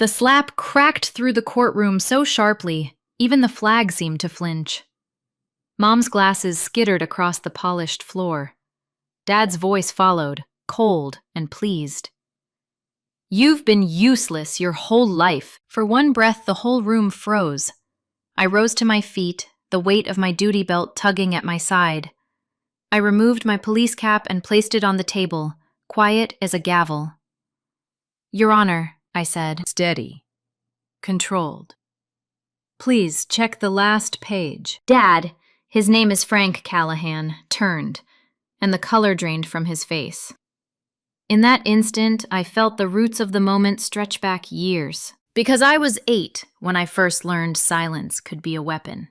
The slap cracked through the courtroom so sharply, even the flag seemed to flinch. Mom's glasses skittered across the polished floor. Dad's voice followed, cold and pleased. "You've been useless your whole life." For one breath, the whole room froze. I rose to my feet, the weight of my duty belt tugging at my side. I removed my police cap and placed it on the table, quiet as a gavel. "Your Honor," I said. Steady. Controlled. "Please check the last page." Dad, his name is Frank Callahan, turned, and the color drained from his face. In that instant, I felt the roots of the moment stretch back years, because I was 8 when I first learned silence could be a weapon.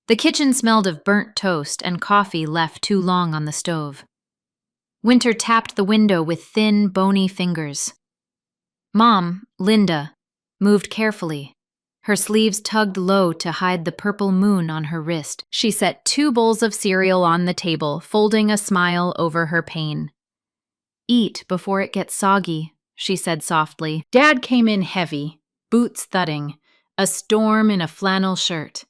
The kitchen smelled of burnt toast and coffee left too long on the stove. Winter tapped the window with thin, bony fingers. Mom, Linda, moved carefully. Her sleeves tugged low to hide the purple moon on her wrist. She set 2 bowls of cereal on the table, folding a smile over her pain. "Eat before it gets soggy," she said softly. Dad came in heavy, boots thudding, a storm in a flannel shirt.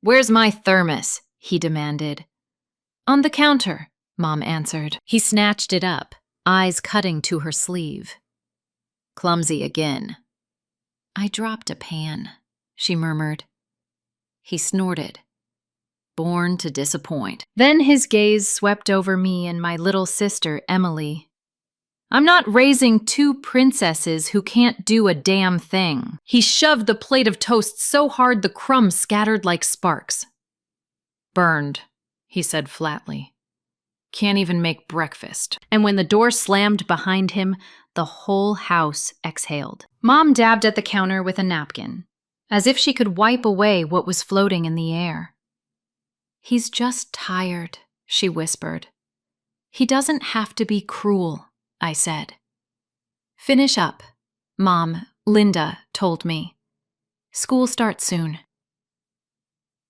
"Where's my thermos?" he demanded. "On the counter," Mom answered. He snatched it up, eyes cutting to her sleeve. "Clumsy again." "I dropped a pan," she murmured. He snorted. "Born to disappoint." Then his gaze swept over me and my little sister, Emily. "I'm not raising 2 princesses who can't do a damn thing." He shoved the plate of toast so hard the crumbs scattered like sparks. "Burned," he said flatly. "Can't even make breakfast." And when the door slammed behind him, the whole house exhaled. Mom dabbed at the counter with a napkin, as if she could wipe away what was floating in the air. "He's just tired," she whispered. "He doesn't have to be cruel," I said. "Finish up," Mom, Linda, told me. "School starts soon."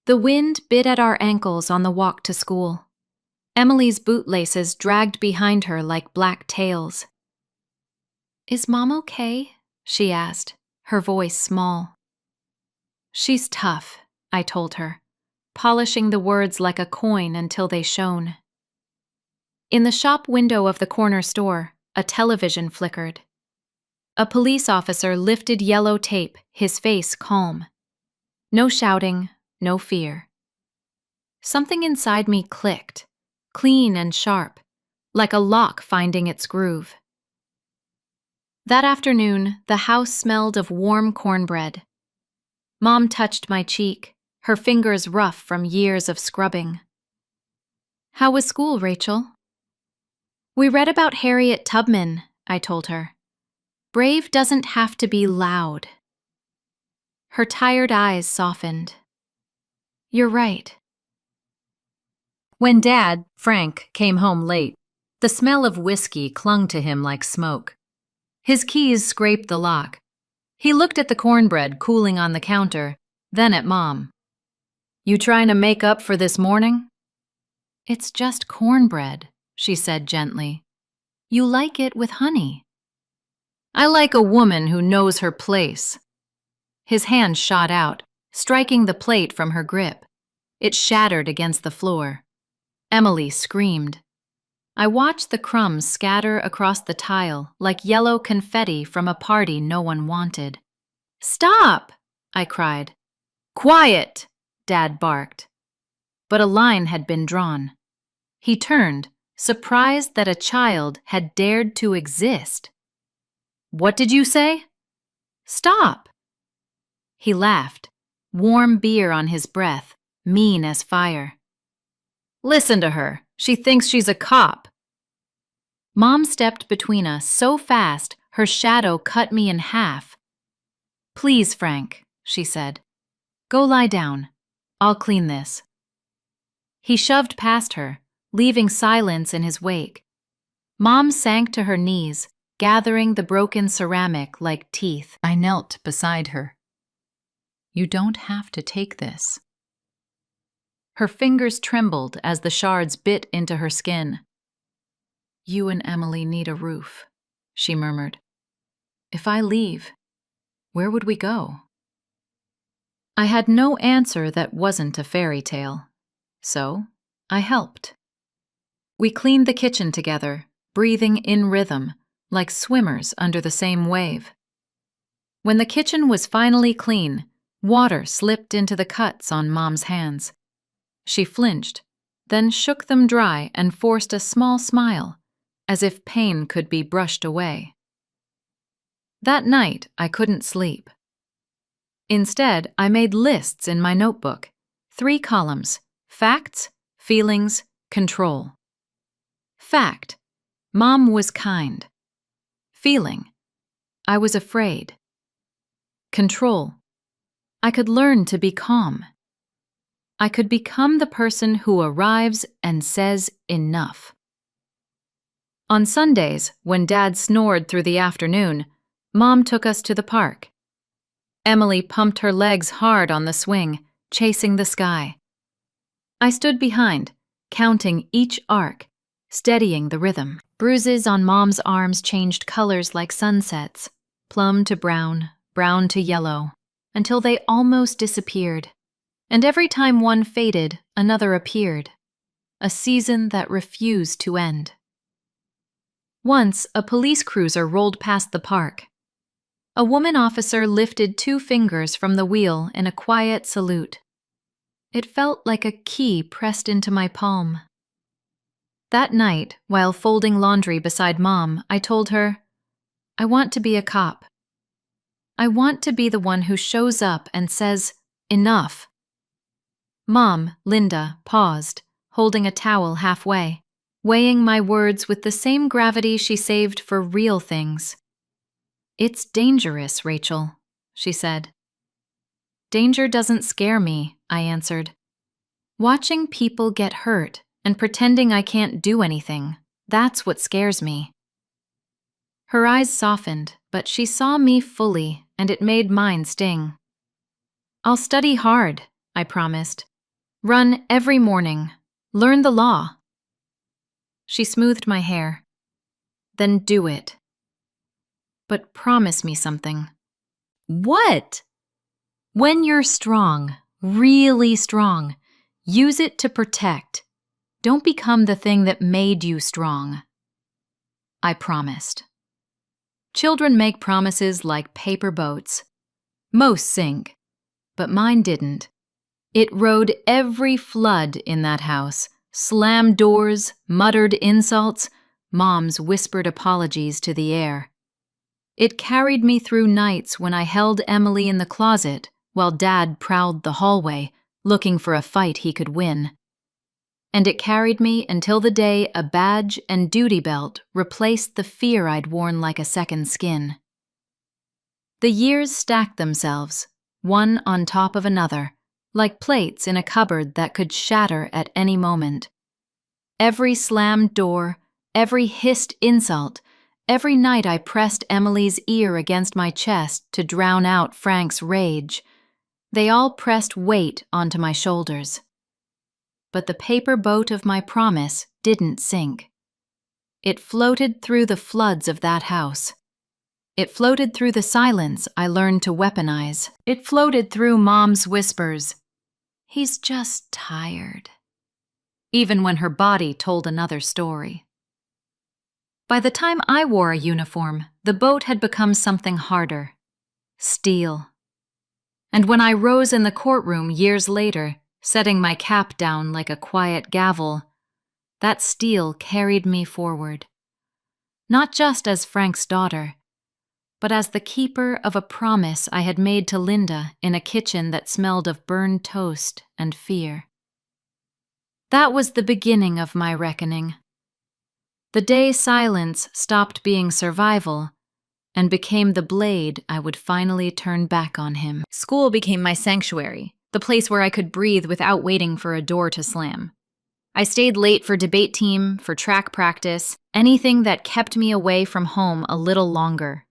The wind bit at our ankles on the walk to school. Emily's bootlaces dragged behind her like black tails. "Is Mom okay?" she asked, her voice small. "She's tough," I told her, polishing the words like a coin until they shone. In the shop window of the corner store, a television flickered. A police officer lifted yellow tape, his face calm. No shouting, no fear. Something inside me clicked, clean and sharp, like a lock finding its groove. That afternoon, the house smelled of warm cornbread. Mom touched my cheek, her fingers rough from years of scrubbing. "How was school, Rachel?" "We read about Harriet Tubman," I told her. "Brave doesn't have to be loud." Her tired eyes softened. "You're right." When Dad, Frank, came home late, the smell of whiskey clung to him like smoke. His keys scraped the lock. He looked at the cornbread cooling on the counter, then at Mom. "You trying to make up for this morning?" "It's just cornbread," she said gently. "You like it with honey." "I like a woman who knows her place." His hand shot out, striking the plate from her grip. It shattered against the floor. Emily screamed. I watched the crumbs scatter across the tile like yellow confetti from a party no one wanted. "Stop!" I cried. "Quiet!" Dad barked. But a line had been drawn. He turned, surprised that a child had dared to exist. "What did you say?" "Stop!" He laughed, warm beer on his breath, mean as fire. "Listen to her. She thinks she's a cop." Mom stepped between us so fast her shadow cut me in half. "Please, Frank," she said. "Go lie down. I'll clean this." He shoved past her, leaving silence in his wake. Mom sank to her knees, gathering the broken ceramic like teeth. I knelt beside her. "You don't have to take this." Her fingers trembled as the shards bit into her skin. "You and Emily need a roof," she murmured. If I leave, where would we go? I had no answer that wasn't a fairy tale, so I helped. We cleaned the kitchen together, breathing in rhythm, like swimmers under the same wave. When the kitchen was finally clean, water slipped into the cuts on Mom's hands. She flinched, then shook them dry and forced a small smile, as if pain could be brushed away. That night, I couldn't sleep. Instead, I made lists in my notebook, 3 columns: facts, feelings, control. Fact: Mom was kind. Feeling: I was afraid. Control: I could learn to be calm. I could become the person who arrives and says enough. On Sundays, when Dad snored through the afternoon, Mom took us to the park. Emily pumped her legs hard on the swing, chasing the sky. I stood behind, counting each arc, steadying the rhythm. Bruises on Mom's arms changed colors like sunsets, plum to brown, brown to yellow, until they almost disappeared. And every time one faded, another appeared. A season that refused to end. Once, a police cruiser rolled past the park. A woman officer lifted 2 fingers from the wheel in a quiet salute. It felt like a key pressed into my palm. That night, while folding laundry beside Mom, I told her, I want to be a cop. I want to be the one who shows up and says, enough. Mom, Linda, paused, holding a towel halfway, weighing my words with the same gravity she saved for real things. It's dangerous, Rachel, she said. Danger doesn't scare me, I answered. Watching people get hurt and pretending I can't do anything, that's what scares me. Her eyes softened, but she saw me fully, and it made mine sting. I'll study hard, I promised. Run every morning. Learn the law. She smoothed my hair. Then do it. But promise me something. What? When you're strong, really strong, use it to protect. Don't become the thing that made you strong. I promised. Children make promises like paper boats. Most sink, but mine didn't. It rode every flood in that house, slammed doors, muttered insults, Mom's whispered apologies to the air. It carried me through nights when I held Emily in the closet while Dad prowled the hallway, looking for a fight he could win. And it carried me until the day a badge and duty belt replaced the fear I'd worn like a second skin. The years stacked themselves, one on top of another, like plates in a cupboard that could shatter at any moment. Every slammed door, every hissed insult, every night I pressed Emily's ear against my chest to drown out Frank's rage, they all pressed weight onto my shoulders. But the paper boat of my promise didn't sink. It floated through the floods of that house. It floated through the silence I learned to weaponize. It floated through Mom's whispers. He's just tired. Even when her body told another story. By the time I wore a uniform, the boat had become something harder. Steel. And when I rose in the courtroom years later, setting my cap down like a quiet gavel, that steel carried me forward. Not just as Frank's daughter, but as the keeper of a promise I had made to Linda in a kitchen that smelled of burned toast and fear. That was the beginning of my reckoning. The day silence stopped being survival and became the blade I would finally turn back on him. School became my sanctuary, the place where I could breathe without waiting for a door to slam. I stayed late for debate team, for track practice, anything that kept me away from home a little longer.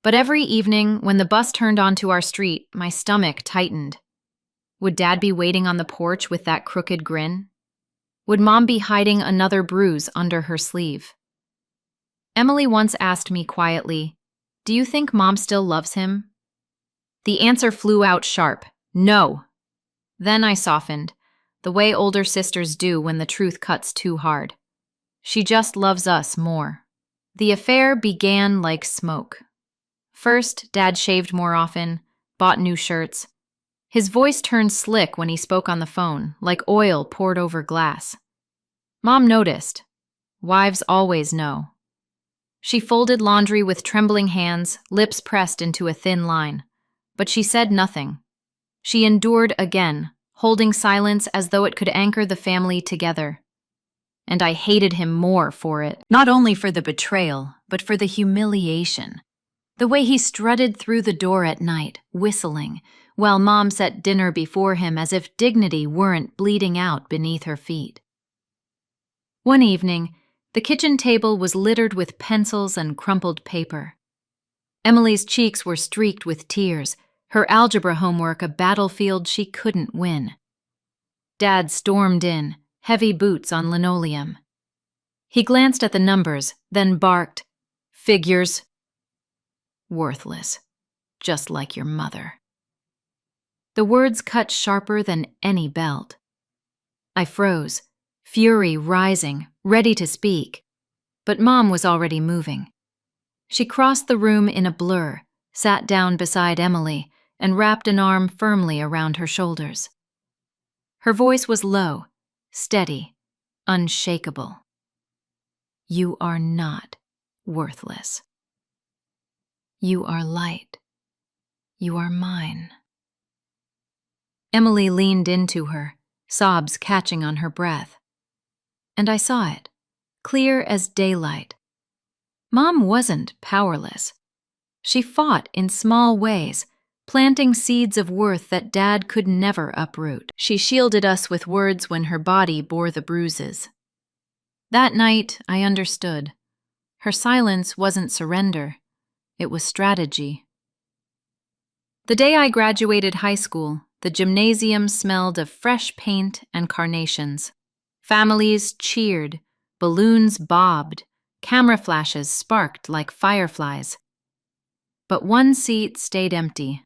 But every evening, when the bus turned onto our street, my stomach tightened. Would Dad be waiting on the porch with that crooked grin? Would Mom be hiding another bruise under her sleeve? Emily once asked me quietly, Do you think Mom still loves him? The answer flew out sharp. No. Then I softened, the way older sisters do when the truth cuts too hard. She just loves us more. The affair began like smoke. First, Dad shaved more often, bought new shirts. His voice turned slick when he spoke on the phone, like oil poured over glass. Mom noticed. Wives always know. She folded laundry with trembling hands, lips pressed into a thin line. But she said nothing. She endured again, holding silence as though it could anchor the family together. And I hated him more for it. Not only for the betrayal, but for the humiliation. The way he strutted through the door at night, whistling, while Mom set dinner before him as if dignity weren't bleeding out beneath her feet. One evening, the kitchen table was littered with pencils and crumpled paper. Emily's cheeks were streaked with tears, her algebra homework a battlefield she couldn't win. Dad stormed in, heavy boots on linoleum. He glanced at the numbers, then barked, "Figures." Worthless, just like your mother. The words cut sharper than any belt. I froze, fury rising, ready to speak. But Mom was already moving. She crossed the room in a blur, sat down beside Emily, and wrapped an arm firmly around her shoulders. Her voice was low, steady, unshakable. You are not worthless. You are light. You are mine. Emily leaned into her, sobs catching on her breath. And I saw it, clear as daylight. Mom wasn't powerless. She fought in small ways, planting seeds of worth that Dad could never uproot. She shielded us with words when her body bore the bruises. That night, I understood. Her silence wasn't surrender. It was strategy. The day I graduated high school, the gymnasium smelled of fresh paint and carnations. Families cheered, balloons bobbed, camera flashes sparked like fireflies. But one seat stayed empty.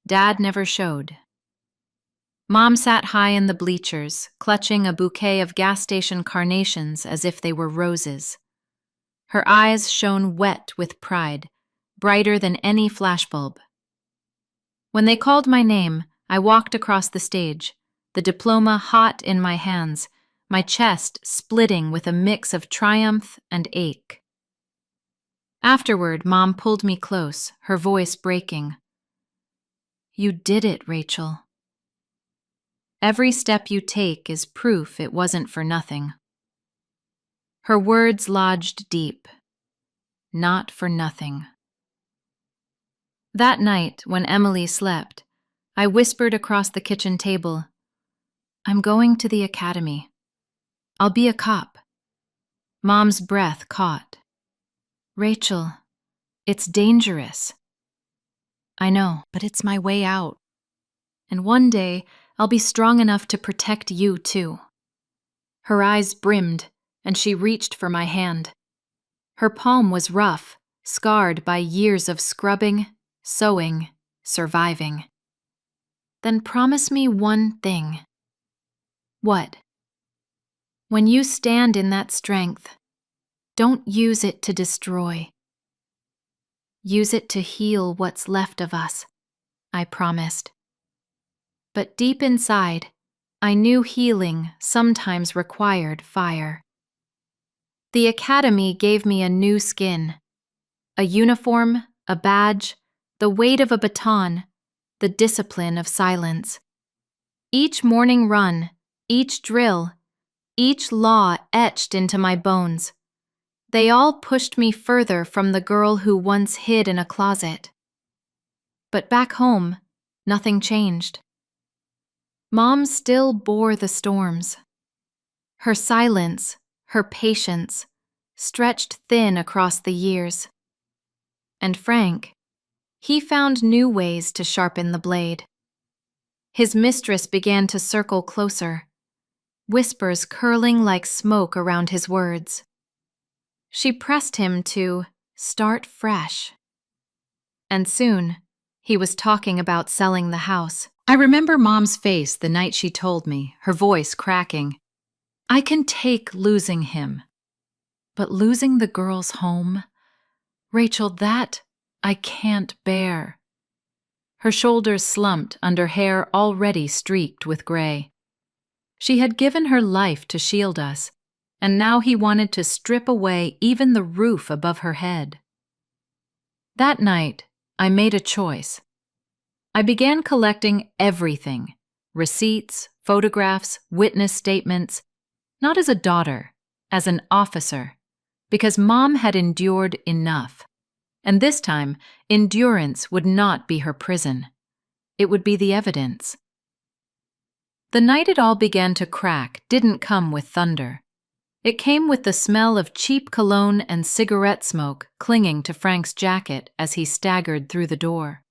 Dad never showed. Mom sat high in the bleachers, clutching a bouquet of gas station carnations as if they were roses. Her eyes shone wet with pride, brighter than any flashbulb. When they called my name, I walked across the stage, the diploma hot in my hands, my chest splitting with a mix of triumph and ache. Afterward, Mom pulled me close, her voice breaking. You did it, Rachel. Every step you take is proof it wasn't for nothing. Her words lodged deep. Not for nothing. That night, when Emily slept, I whispered across the kitchen table, I'm going to the academy. I'll be a cop. Mom's breath caught. Rachel, it's dangerous. I know, but it's my way out. And one day, I'll be strong enough to protect you too. Her eyes brimmed, and she reached for my hand. Her palm was rough, scarred by years of scrubbing, sewing, surviving. Then promise me one thing. What? When you stand in that strength, don't use it to destroy. Use it to heal what's left of us, I promised. But deep inside, I knew healing sometimes required fire. The academy gave me a new skin, a uniform, a badge, the weight of a baton, the discipline of silence. Each morning run, each drill, each law etched into my bones. They all pushed me further from the girl who once hid in a closet. But back home, nothing changed. Mom still bore the storms. Her silence, her patience, stretched thin across the years. And Frank, he found new ways to sharpen the blade. His mistress began to circle closer, whispers curling like smoke around his words. She pressed him to start fresh. And soon, he was talking about selling the house. I remember Mom's face the night she told me, her voice cracking. I can take losing him, but losing the girl's home? Rachel, that I can't bear. Her shoulders slumped under hair already streaked with gray. She had given her life to shield us, and now he wanted to strip away even the roof above her head. That night, I made a choice. I began collecting everything: receipts, photographs, witness statements, not as a daughter, as an officer, because Mom had endured enough. And this time, endurance would not be her prison. It would be the evidence. The night it all began to crack didn't come with thunder. It came with the smell of cheap cologne and cigarette smoke clinging to Frank's jacket as he staggered through the door.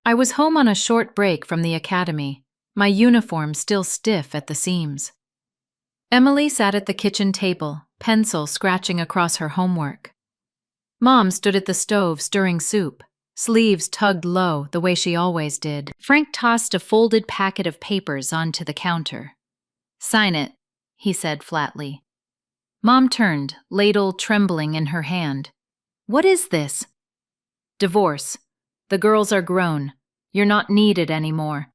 I was home on a short break from the academy, my uniform still stiff at the seams. Emily sat at the kitchen table, pencil scratching across her homework. Mom stood at the stove stirring soup, sleeves tugged low the way she always did. Frank tossed a folded packet of papers onto the counter. "Sign it," he said flatly. Mom turned, ladle trembling in her hand. "What is this?" "Divorce. The girls are grown. You're not needed anymore."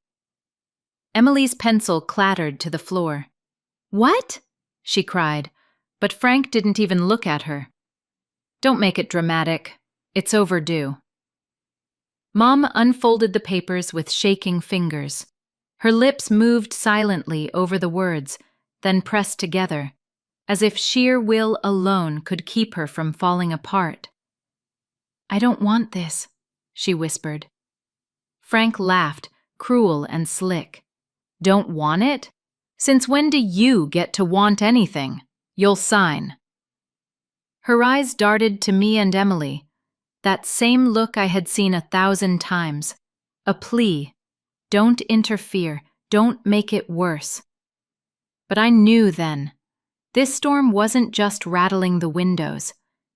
Emily's pencil clattered to the floor. "What?" she cried, but Frank didn't even look at her. "Don't make it dramatic. It's overdue." Mom unfolded the papers with shaking fingers. Her lips moved silently over the words, then pressed together, as if sheer will alone could keep her from falling apart. "I don't want this," she whispered. Frank laughed, cruel and slick. "Don't want it? Since when do you get to want anything? You'll sign." Her eyes darted to me and Emily, that same look I had seen 1,000 times, a plea: don't interfere, don't make it worse. But I knew then, this storm wasn't just rattling the windows,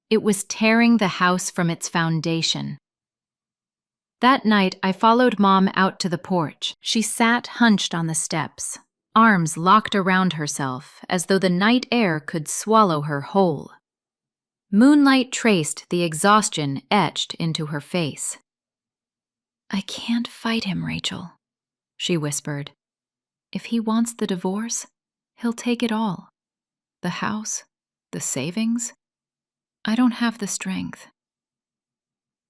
it was tearing the house from its foundation. That night, I followed Mom out to the porch. She sat hunched on the steps, arms locked around herself as though the night air could swallow her whole. Moonlight traced the exhaustion etched into her face. "I can't fight him, Rachel," she whispered. "If he wants the divorce, he'll take it all. The house, the savings. I don't have the strength."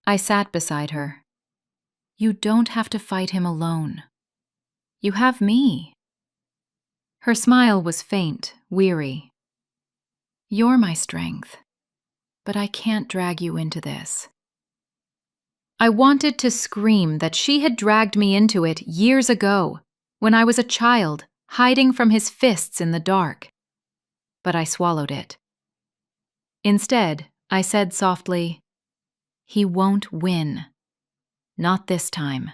I sat beside her. "You don't have to fight him alone. You have me." Her smile was faint, weary. "You're my strength, but I can't drag you into this." I wanted to scream that she had dragged me into it years ago, when I was a child, hiding from his fists in the dark. But I swallowed it. Instead, I said softly, "He won't win. Not this time."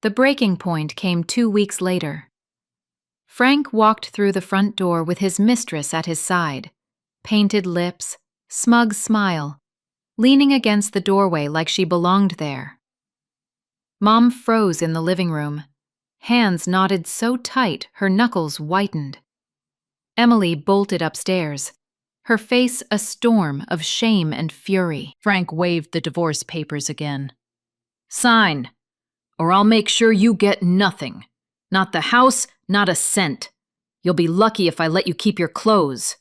The breaking point came 2 weeks later. Frank walked through the front door with his mistress at his side, painted lips, smug smile, leaning against the doorway like she belonged there. Mom froze in the living room, hands knotted so tight her knuckles whitened. Emily bolted upstairs, her face a storm of shame and fury. Frank waved the divorce papers again. "Sign, or I'll make sure you get nothing. Not the house, not a cent. You'll be lucky if I let you keep your clothes."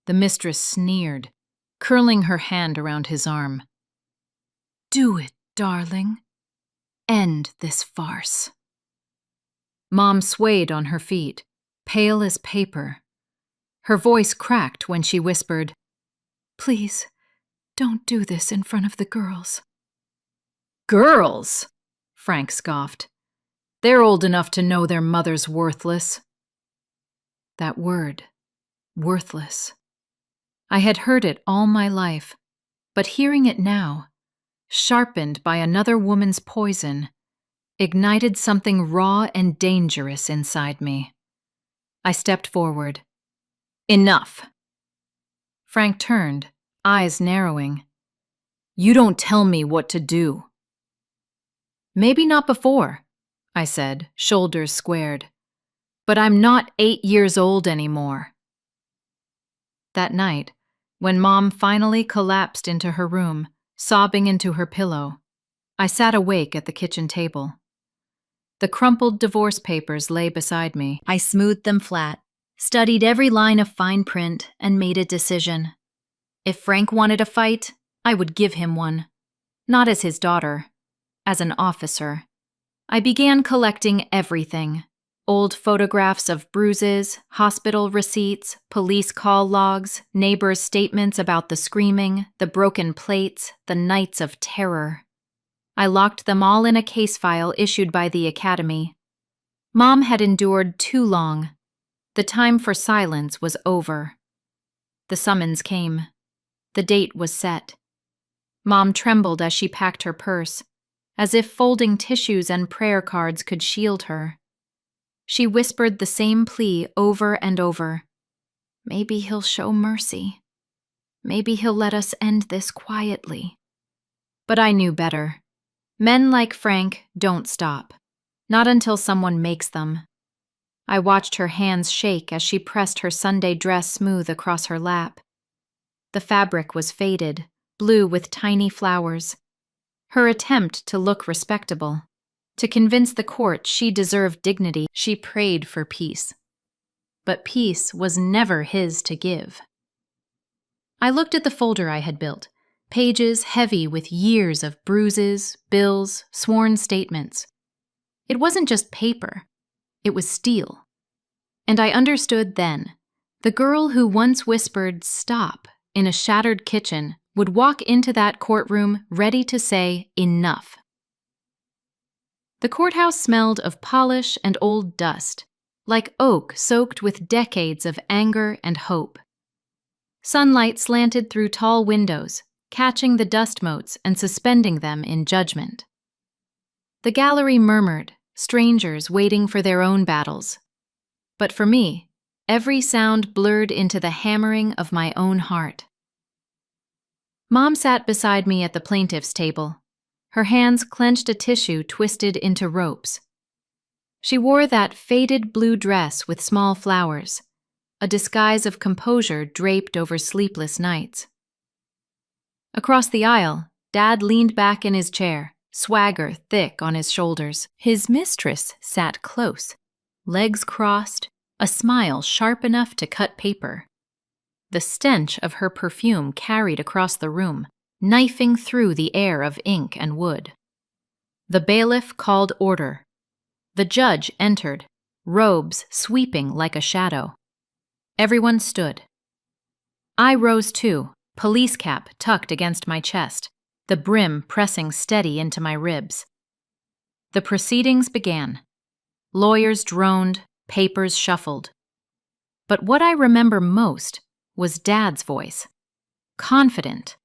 The mistress sneered, curling her hand around his arm. "Do it, darling. End this farce." Mom swayed on her feet, pale as paper. Her voice cracked when she whispered, "Please, don't do this in front of the girls." "Girls?" Frank scoffed. "They're old enough to know their mother's worthless." That word, worthless. I had heard it all my life, but hearing it now, sharpened by another woman's poison, ignited something raw and dangerous inside me. I stepped forward. "Enough." Frank turned, eyes narrowing. You don't tell me what to do. Maybe not before, I said, shoulders squared. But I'm not 8 years old anymore. That night, when Mom finally collapsed into her room, sobbing into her pillow, I sat awake at the kitchen table. The crumpled divorce papers lay beside me. I smoothed them flat, studied every line of fine print, and made a decision. If Frank wanted a fight, I would give him one. Not as his daughter, as an officer. I began collecting everything. Old photographs of bruises, hospital receipts, police call logs, neighbors' statements about the screaming, the broken plates, the nights of terror. I locked them all in a case file issued by the academy. Mom had endured too long. The time for silence was over. The summons came. The date was set. Mom trembled as she packed her purse, as if folding tissues and prayer cards could shield her. She whispered the same plea over and over. Maybe he'll show mercy. Maybe he'll let us end this quietly. But I knew better. Men like Frank don't stop. Not until someone makes them. I watched her hands shake as she pressed her Sunday dress smooth across her lap. The fabric was faded, blue with tiny flowers. Her attempt to look respectable. To convince the court she deserved dignity, she prayed for peace. But peace was never his to give. I looked at the folder I had built, pages heavy with years of bruises, bills, sworn statements. It wasn't just paper, it was steel. And I understood then, the girl who once whispered, "Stop," in a shattered kitchen would walk into that courtroom ready to say, "Enough." The courthouse smelled of polish and old dust, like oak soaked with decades of anger and hope. Sunlight slanted through tall windows, catching the dust motes and suspending them in judgment. The gallery murmured, strangers waiting for their own battles. But for me, every sound blurred into the hammering of my own heart. Mom sat beside me at the plaintiff's table. Her hands clenched a tissue twisted into ropes. She wore that faded blue dress with small flowers, a disguise of composure draped over sleepless nights. Across the aisle, Dad leaned back in his chair, swagger thick on his shoulders. His mistress sat close, legs crossed, a smile sharp enough to cut paper. The stench of her perfume carried across the room, knifing through the air of ink and wood. The bailiff called order. The judge entered, robes sweeping like a shadow. Everyone stood. I rose too, police cap tucked against my chest, the brim pressing steady into my ribs. The proceedings began. Lawyers droned, papers shuffled. But what I remember most was Dad's voice. Confident,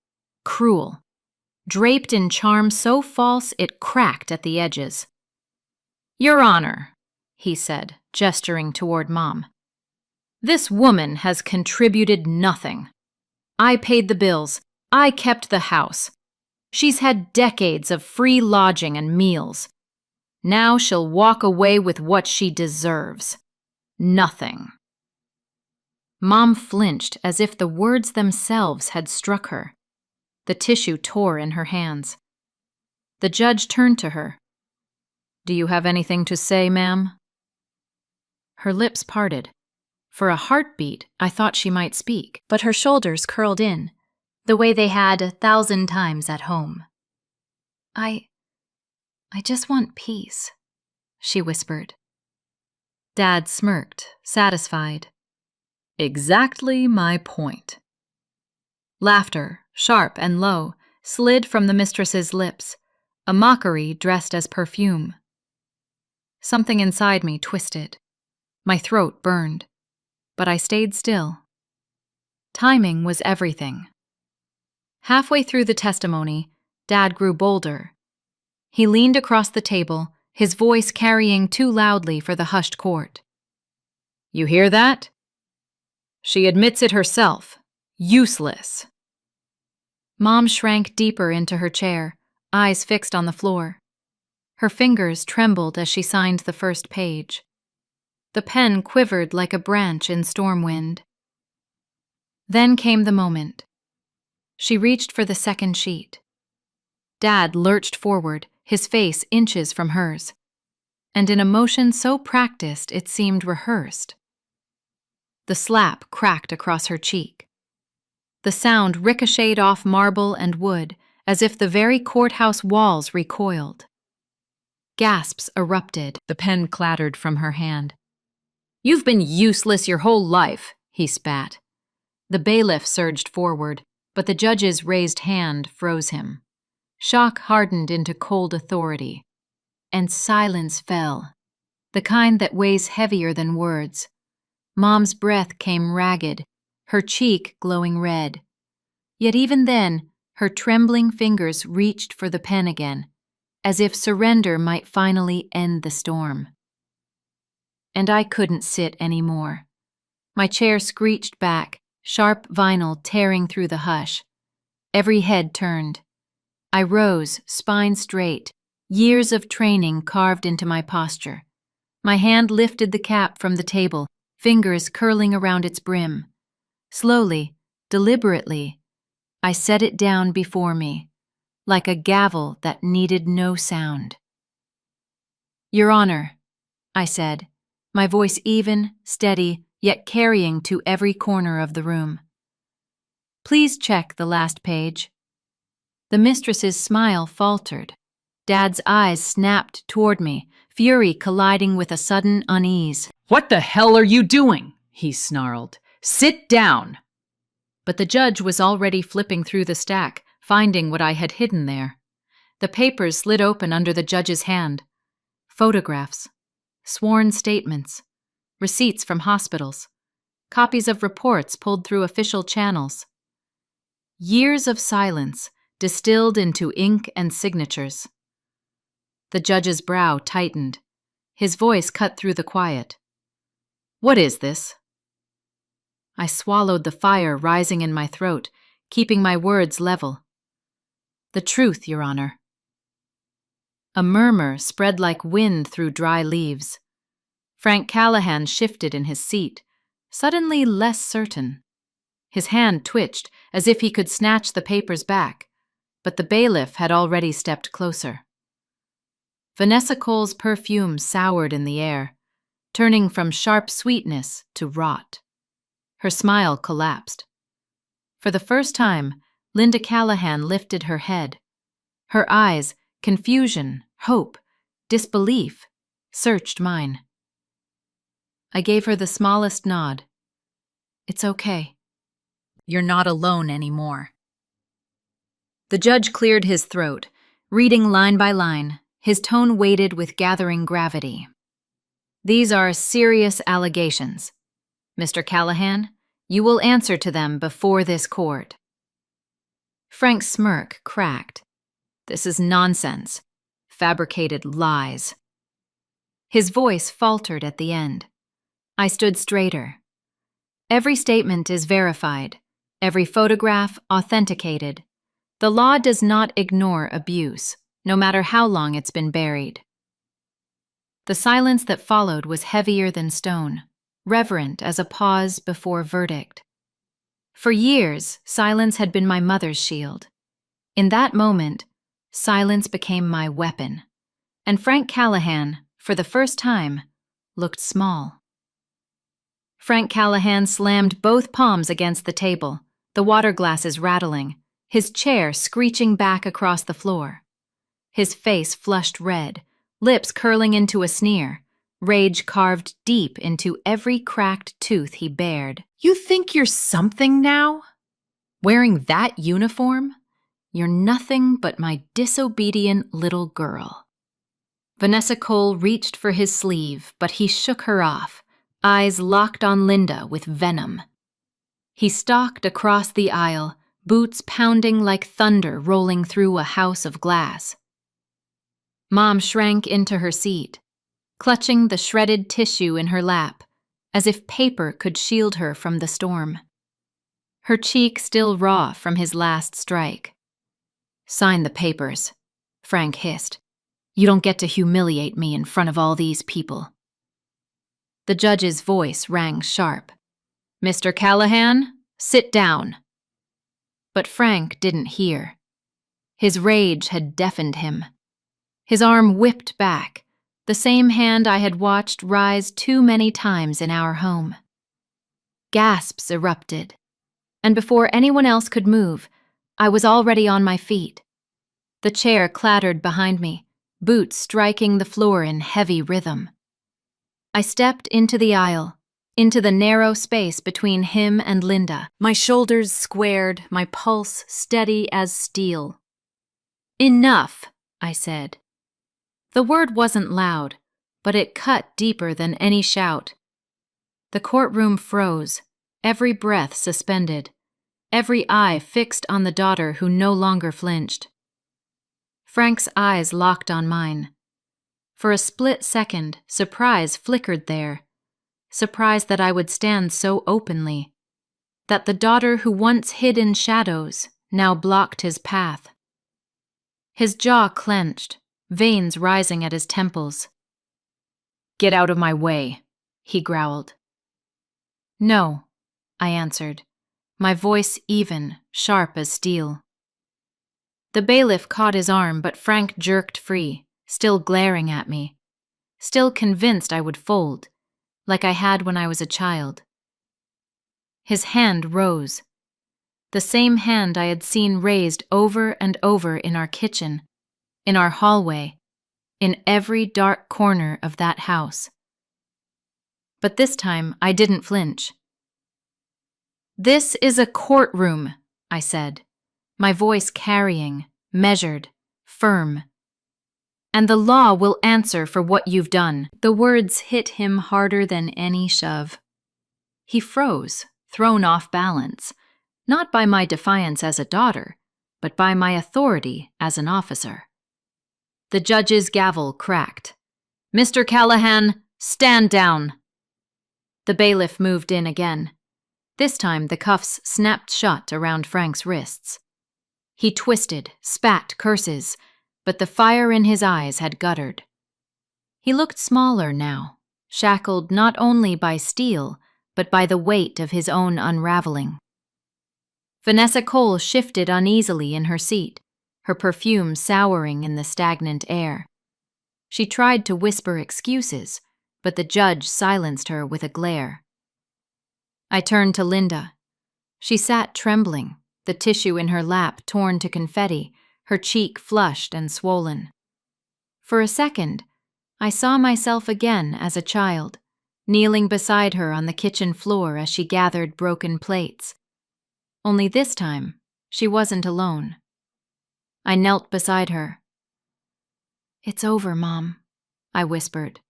cruel, draped in charm so false it cracked at the edges. "Your Honor," he said, gesturing toward Mom, "this woman has contributed nothing. I paid the bills. I kept the house. She's had decades of free lodging and meals. Now she'll walk away with what she deserves. Nothing." Mom flinched as if the words themselves had struck her. The tissue tore in her hands. The judge turned to her. "Do you have anything to say, ma'am?" Her lips parted. For a heartbeat, I thought she might speak, but her shoulders curled in, the way they had 1,000 times at home. I just want peace," she whispered. Dad smirked, satisfied. "Exactly my point." Laughter, sharp and low, slid from the mistress's lips, a mockery dressed as perfume. Something inside me twisted. My throat burned. But I stayed still. Timing was everything. Halfway through the testimony, Dad grew bolder. He leaned across the table, his voice carrying too loudly for the hushed court. "You hear that? She admits it herself. Useless." Mom shrank deeper into her chair, eyes fixed on the floor. Her fingers trembled as she signed the first page. The pen quivered like a branch in storm wind. Then came the moment. She reached for the second sheet. Dad lurched forward, his face inches from hers, and in a motion so practiced it seemed rehearsed. The slap cracked across her cheek. The sound ricocheted off marble and wood, as if the very courthouse walls recoiled. Gasps erupted. The pen clattered from her hand. "You've been useless your whole life," he spat. The bailiff surged forward, but the judge's raised hand froze him. Shock hardened into cold authority, and silence fell, the kind that weighs heavier than words. Mom's breath came ragged, her cheek glowing red. Yet even then, her trembling fingers reached for the pen again, as if surrender might finally end the storm. And I couldn't sit anymore. My chair screeched back, sharp vinyl tearing through the hush. Every head turned. I rose, spine straight, years of training carved into my posture. My hand lifted the cap from the table, fingers curling around its brim. Slowly, deliberately, I set it down before me, like a gavel that needed no sound. "Your Honor," I said, my voice even, steady, yet carrying to every corner of the room. "Please check the last page." The mistress's smile faltered. Dad's eyes snapped toward me, fury colliding with a sudden unease. "What the hell are you doing?" he snarled. "Sit down!" But the judge was already flipping through the stack, finding what I had hidden there. The papers slid open under the judge's hand. Photographs, sworn statements, receipts from hospitals, copies of reports pulled through official channels. Years of silence distilled into ink and signatures. The judge's brow tightened. His voice cut through the quiet. "What is this?" I swallowed the fire rising in my throat, keeping my words level. "The truth, Your Honor." A murmur spread like wind through dry leaves. Frank Callahan shifted in his seat, suddenly less certain. His hand twitched as if he could snatch the papers back, but the bailiff had already stepped closer. Vanessa Cole's perfume soured in the air, turning from sharp sweetness to rot. Her smile collapsed. For the first time, Linda Callahan lifted her head. Her eyes, confusion, hope, disbelief, searched mine. I gave her the smallest nod. "It's okay." "You're not alone anymore." The judge cleared his throat, reading line by line, his tone weighted with gathering gravity. "These are serious allegations. Mr. Callahan, you will answer to them before this court." Frank's smirk cracked. "This is nonsense. Fabricated lies." His voice faltered at the end. I stood straighter. "Every statement is verified, every photograph authenticated. The law does not ignore abuse, no matter how long it's been buried." The silence that followed was heavier than stone, reverent as a pause before verdict. For years, silence had been my mother's shield. In that moment, silence became my weapon, and Frank Callahan, for the first time, looked small. Frank Callahan slammed both palms against the table, the water glasses rattling, his chair screeching back across the floor. His face flushed red, lips curling into a sneer, rage carved deep into every cracked tooth he bared. "You think you're something now? Wearing that uniform? You're nothing but my disobedient little girl." Vanessa Cole reached for his sleeve, but he shook her off, eyes locked on Linda with venom. He stalked across the aisle, boots pounding like thunder rolling through a house of glass. Mom shrank into her seat, clutching the shredded tissue in her lap, as if paper could shield her from the storm. her cheek still raw from his last strike. "Sign the papers," Frank hissed. "You don't get to humiliate me in front of all these people." The judge's voice rang sharp. "Mr. Callahan, sit down." But Frank didn't hear. His rage had deafened him. His arm whipped back, the same hand I had watched rise too many times in our home. Gasps erupted, and before anyone else could move, I was already on my feet. The chair clattered behind me, boots striking the floor in heavy rhythm. I stepped into the aisle, into the narrow space between him and Linda, my shoulders squared, my pulse steady as steel. "Enough," I said. The word wasn't loud, but it cut deeper than any shout. The courtroom froze, every breath suspended, every eye fixed on the daughter who no longer flinched. Frank's eyes locked on mine. For a split second, surprise flickered there. Surprise that I would stand so openly, that the daughter who once hid in shadows now blocked his path. His jaw clenched, veins rising at his temples. "Get out of my way," he growled. "No," I answered, my voice even, sharp as steel. The bailiff caught his arm, but Frank jerked free, still glaring at me, still convinced I would fold, like I had when I was a child. His hand rose, the same hand I had seen raised over and over in our kitchen, in our hallway, in every dark corner of that house. But this time I didn't flinch. "This is a courtroom," I said, my voice carrying, measured, firm. "And the law will answer for what you've done." The words hit him harder than any shove. He froze, thrown off balance, not by my defiance as a daughter, but by my authority as an officer. The judge's gavel cracked. "Mr. Callahan, stand down." The bailiff moved in again. This time the cuffs snapped shut around Frank's wrists. He twisted, spat curses, but the fire in his eyes had guttered. He looked smaller now, shackled not only by steel, but by the weight of his own unraveling. Vanessa Cole shifted uneasily in her seat, her perfume souring in the stagnant air. She tried to whisper excuses, but the judge silenced her with a glare. I turned to Linda. She sat trembling, the tissue in her lap torn to confetti, her cheek flushed and swollen. For a second, I saw myself again as a child, kneeling beside her on the kitchen floor as she gathered broken plates. Only this time, she wasn't alone. I knelt beside her. "It's over, Mom," I whispered.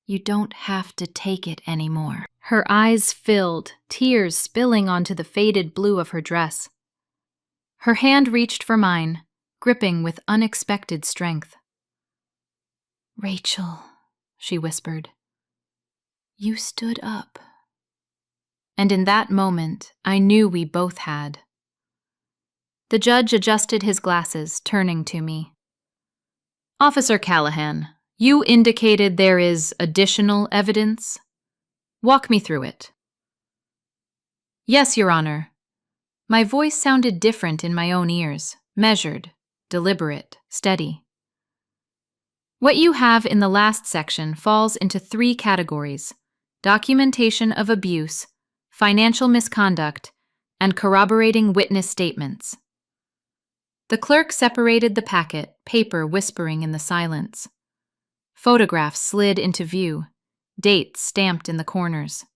"You don't have to take it anymore." Her eyes filled, tears spilling onto the faded blue of her dress. Her hand reached for mine, gripping with unexpected strength. "Rachel," she whispered, "you stood up." And in that moment, I knew we both had. The judge adjusted his glasses, turning to me. "Officer Callahan, you indicated there is additional evidence. Walk me through it." "Yes, Your Honor." My voice sounded different in my own ears, measured, deliberate, steady. "What you have in the last section falls into 3 categories: documentation of abuse, financial misconduct, and corroborating witness statements." The clerk separated the packet, paper whispering in the silence. Photographs slid into view, dates stamped in the corners.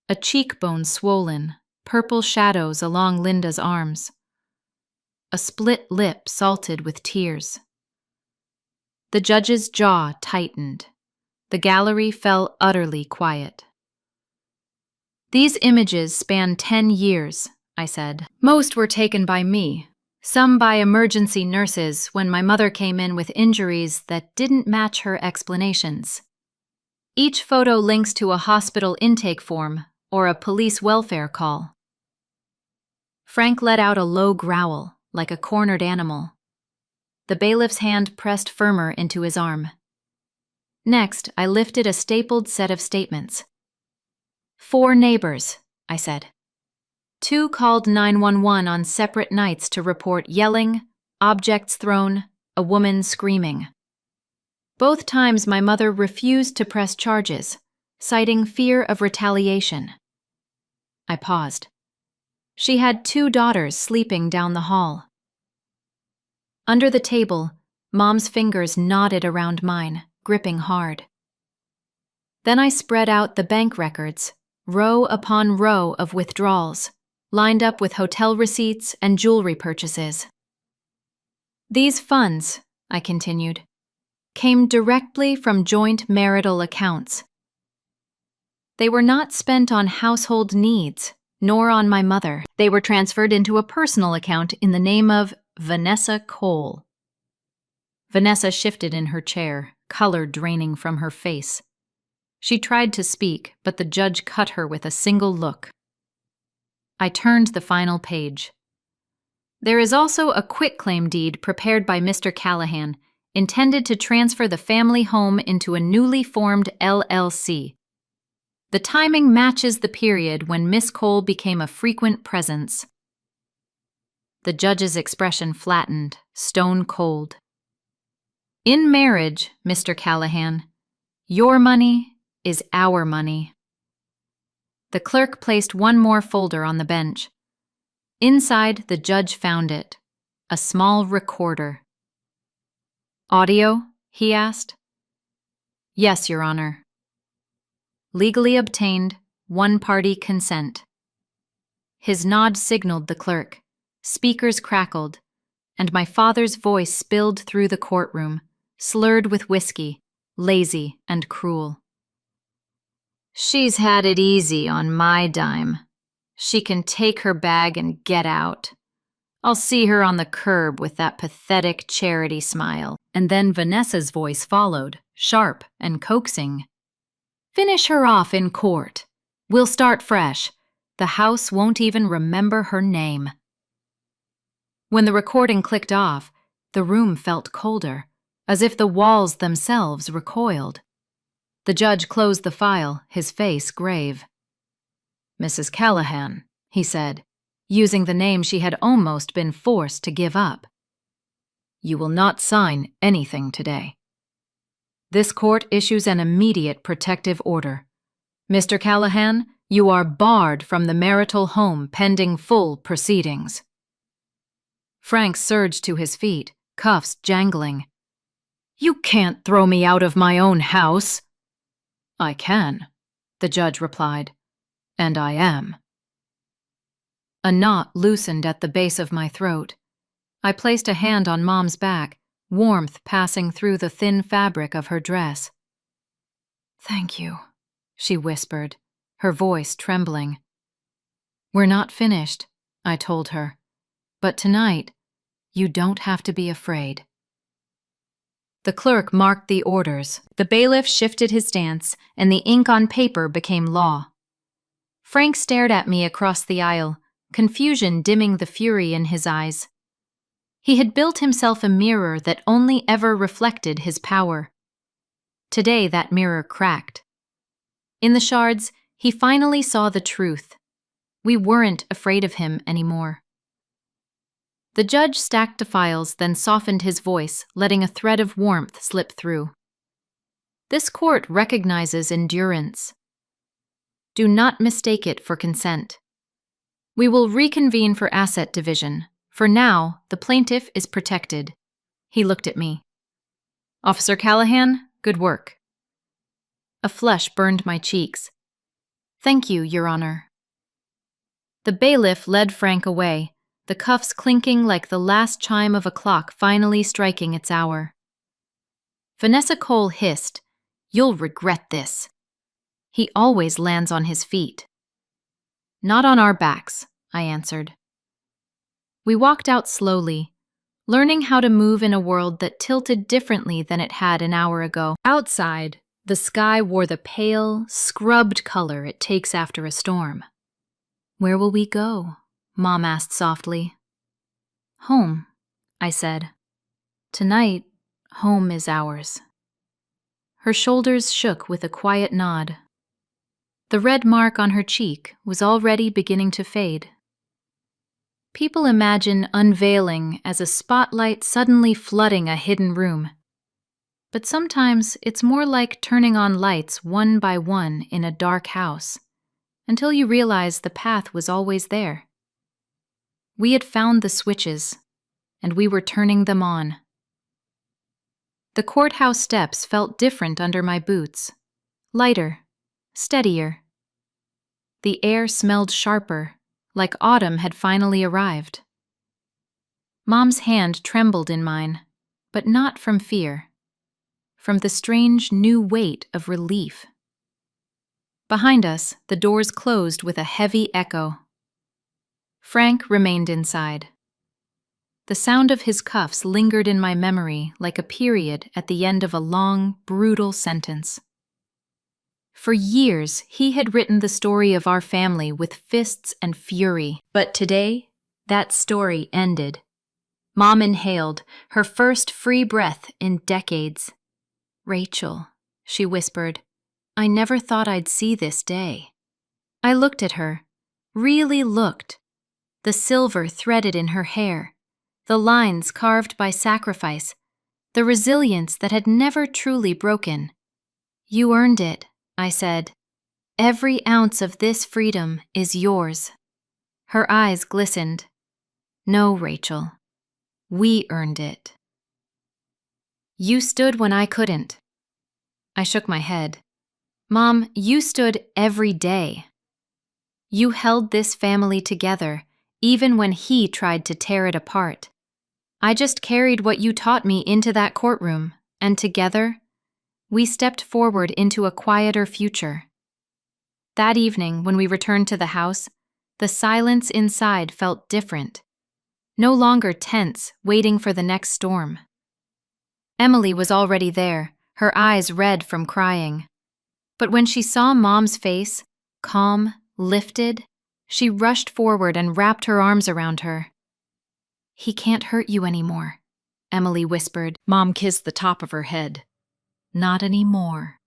A cheekbone swollen, purple shadows along Linda's arms. A split lip salted with tears. The judge's jaw tightened. The gallery fell utterly quiet. "These images span 10 years, I said. "Most were taken by me, some by emergency nurses when my mother came in with injuries that didn't match her explanations. Each photo links to a hospital intake form or a police welfare call. Frank let out a low growl, like a cornered animal. The bailiff's hand pressed firmer into his arm. Next, I lifted a stapled set of statements. 4 neighbors, I said. 2 called 911 on separate nights to report yelling, objects thrown, a woman screaming. Both times my mother refused to press charges, citing fear of retaliation. I paused. She had 2 daughters sleeping down the hall. Under the table, Mom's fingers knotted around mine, gripping hard. Then I spread out the bank records, row upon row of withdrawals, lined up with hotel receipts and jewelry purchases. These funds, I continued, came directly from joint marital accounts. They were not spent on household needs, nor on my mother. They were transferred into a personal account in the name of Vanessa Cole. Vanessa shifted in her chair, color draining from her face. She tried to speak, but the judge cut her with a single look. I turned the final page. There is also a quitclaim deed prepared by Mr. Callahan, intended to transfer the family home into a newly formed LLC. The timing matches the period when Miss Cole became a frequent presence. The judge's expression flattened, stone cold. In marriage, Mr. Callahan, your money is our money. The clerk placed one more folder on the bench. Inside, the judge found it, a small recorder. Audio? He asked. Yes, Your Honor. Legally obtained, one-party consent. His nod signaled the clerk. Speakers crackled, and my father's voice spilled through the courtroom, slurred with whiskey, lazy and cruel. She's had it easy on my dime. She can take her bag and get out. I'll see her on the curb with that pathetic charity smile. And then Vanessa's voice followed, sharp and coaxing. Finish her off in court. We'll start fresh. The house won't even remember her name. When the recording clicked off, the room felt colder, as if the walls themselves recoiled. The judge closed the file, his face grave. Mrs. Callahan, he said, using the name she had almost been forced to give up. You will not sign anything today. This court issues an immediate protective order. Mr. Callahan, you are barred from the marital home pending full proceedings. Frank surged to his feet, cuffs jangling. You can't throw me out of my own house. I can, the judge replied, and I am. A knot loosened at the base of my throat. I placed a hand on Mom's back, warmth passing through the thin fabric of her dress. Thank you, she whispered, her voice trembling. We're not finished, I told her, but tonight, you don't have to be afraid. The clerk marked the orders. The bailiff shifted his stance, and the ink on paper became law. Frank stared at me across the aisle, confusion dimming the fury in his eyes. He had built himself a mirror that only ever reflected his power. Today that mirror cracked. In the shards, he finally saw the truth. We weren't afraid of him anymore. The judge stacked the files, then softened his voice, letting a thread of warmth slip through. This court recognizes endurance. Do not mistake it for consent. We will reconvene for asset division. For now, the plaintiff is protected. He looked at me. Officer Callahan, good work. A flush burned my cheeks. Thank you, Your Honor. The bailiff led Frank away, the cuffs clinking like the last chime of a clock finally striking its hour. Vanessa Cole hissed, You'll regret this. He always lands on his feet. Not on our backs, I answered. We walked out slowly, learning how to move in a world that tilted differently than it had an hour ago. Outside, the sky wore the pale, scrubbed color it takes after a storm. Where will we go? Mom asked softly. Home, I said. Tonight, home is ours. Her shoulders shook with a quiet nod. The red mark on her cheek was already beginning to fade. People imagine unveiling as a spotlight suddenly flooding a hidden room. But sometimes it's more like turning on lights one by one in a dark house, until you realize the path was always there. We had found the switches, and we were turning them on. The courthouse steps felt different under my boots, lighter, steadier. The air smelled sharper, like autumn had finally arrived. Mom's hand trembled in mine, but not from fear, from the strange new weight of relief. Behind us, the doors closed with a heavy echo. Frank remained inside. The sound of his cuffs lingered in my memory like a period at the end of a long, brutal sentence. For years, he had written the story of our family with fists and fury. But today, that story ended. Mom inhaled, her first free breath in decades. "Rachel," she whispered, "I never thought I'd see this day." I looked at her, really looked. The silver threaded in her hair, the lines carved by sacrifice, the resilience that had never truly broken. "You earned it," I said. "Every ounce of this freedom is yours." Her eyes glistened. "No, Rachel. We earned it." "You stood when I couldn't." I shook my head. "Mom, you stood every day. You held this family together, even when he tried to tear it apart. I just carried what you taught me into that courtroom, and together, we stepped forward into a quieter future." That evening, when we returned to the house, the silence inside felt different. No longer tense, waiting for the next storm. Emily was already there, her eyes red from crying. But when she saw Mom's face, calm, lifted, she rushed forward and wrapped her arms around her. "He can't hurt you anymore," Emily whispered. Mom kissed the top of her head. "Not anymore."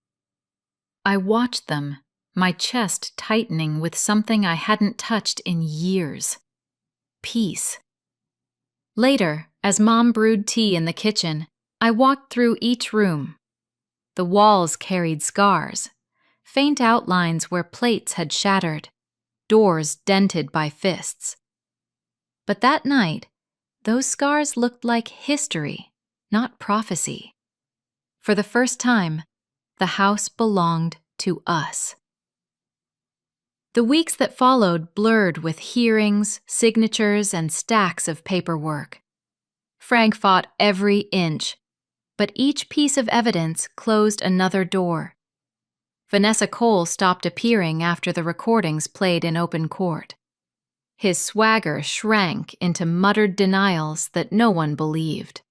I watched them, my chest tightening with something I hadn't touched in years. Peace. Later, as Mom brewed tea in the kitchen, I walked through each room. The walls carried scars, faint outlines where plates had shattered, doors dented by fists. But that night, those scars looked like history, not prophecy. For the first time, the house belonged to us. The weeks that followed blurred with hearings, signatures, and stacks of paperwork. Frank fought every inch, but each piece of evidence closed another door. Vanessa Cole stopped appearing after the recordings played in open court. His swagger shrank into muttered denials that no one believed.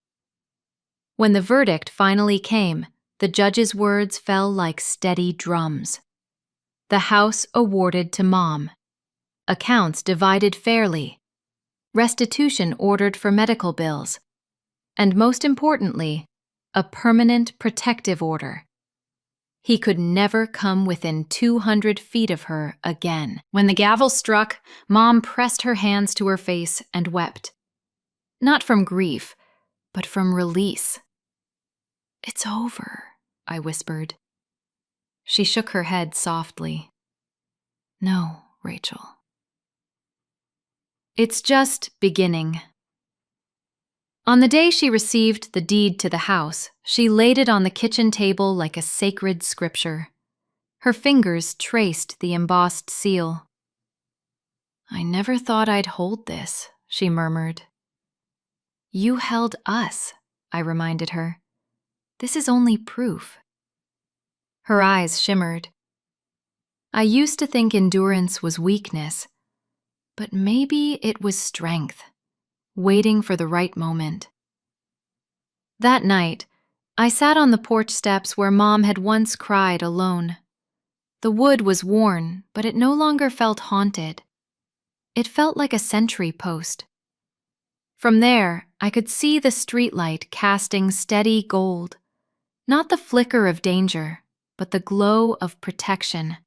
When the verdict finally came, the judge's words fell like steady drums. The house awarded to Mom. Accounts divided fairly. Restitution ordered for medical bills. And most importantly, a permanent protective order. He could never come within 200 feet of her again. When the gavel struck, Mom pressed her hands to her face and wept. Not from grief, but from release. "It's over," I whispered. She shook her head softly. "No, Rachel. It's just beginning." On the day she received the deed to the house, she laid it on the kitchen table like a sacred scripture. Her fingers traced the embossed seal. "I never thought I'd hold this," she murmured. "You held us," I reminded her. "This is only proof." Her eyes shimmered. I used to think endurance was weakness, but maybe it was strength, waiting for the right moment. That night, I sat on the porch steps where Mom had once cried alone. The wood was worn, but it no longer felt haunted. It felt like a sentry post. From there, I could see the streetlight casting steady gold, not the flicker of danger, but the glow of protection.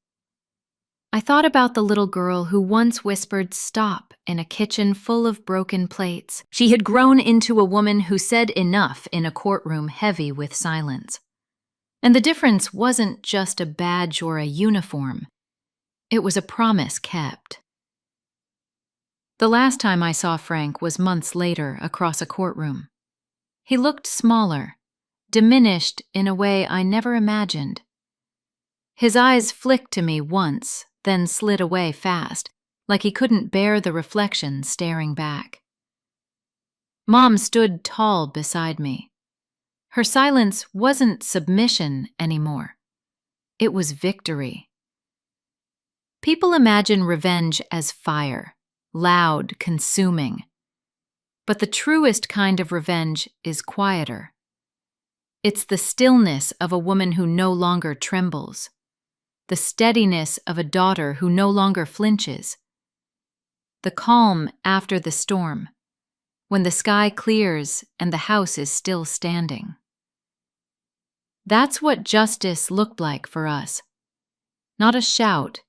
I thought about the little girl who once whispered "stop" in a kitchen full of broken plates. She had grown into a woman who said enough in a courtroom heavy with silence. And the difference wasn't just a badge or a uniform. It was a promise kept. The last time I saw Frank was months later across a courtroom. He looked smaller, diminished in a way I never imagined. His eyes flicked to me once, then slid away fast, like he couldn't bear the reflection staring back. Mom stood tall beside me. Her silence wasn't submission anymore. It was victory. People imagine revenge as fire, loud, consuming. But the truest kind of revenge is quieter. It's the stillness of a woman who no longer trembles, the steadiness of a daughter who no longer flinches, the calm after the storm, when the sky clears and the house is still standing. That's what justice looked like for us. Not a shout,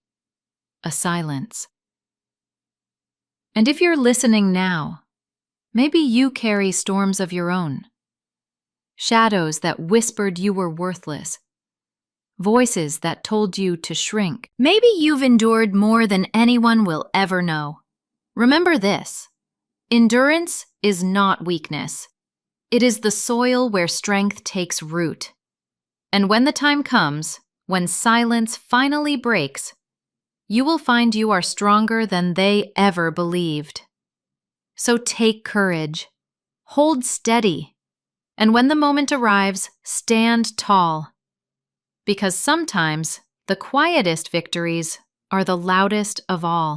a silence. And if you're listening now, maybe you carry storms of your own. Shadows that whispered you were worthless. Voices that told you to shrink. Maybe you've endured more than anyone will ever know. Remember this: endurance is not weakness. It is the soil where strength takes root. And when the time comes, when silence finally breaks, you will find you are stronger than they ever believed. So take courage, hold steady, and when the moment arrives, stand tall. Because sometimes the quietest victories are the loudest of all.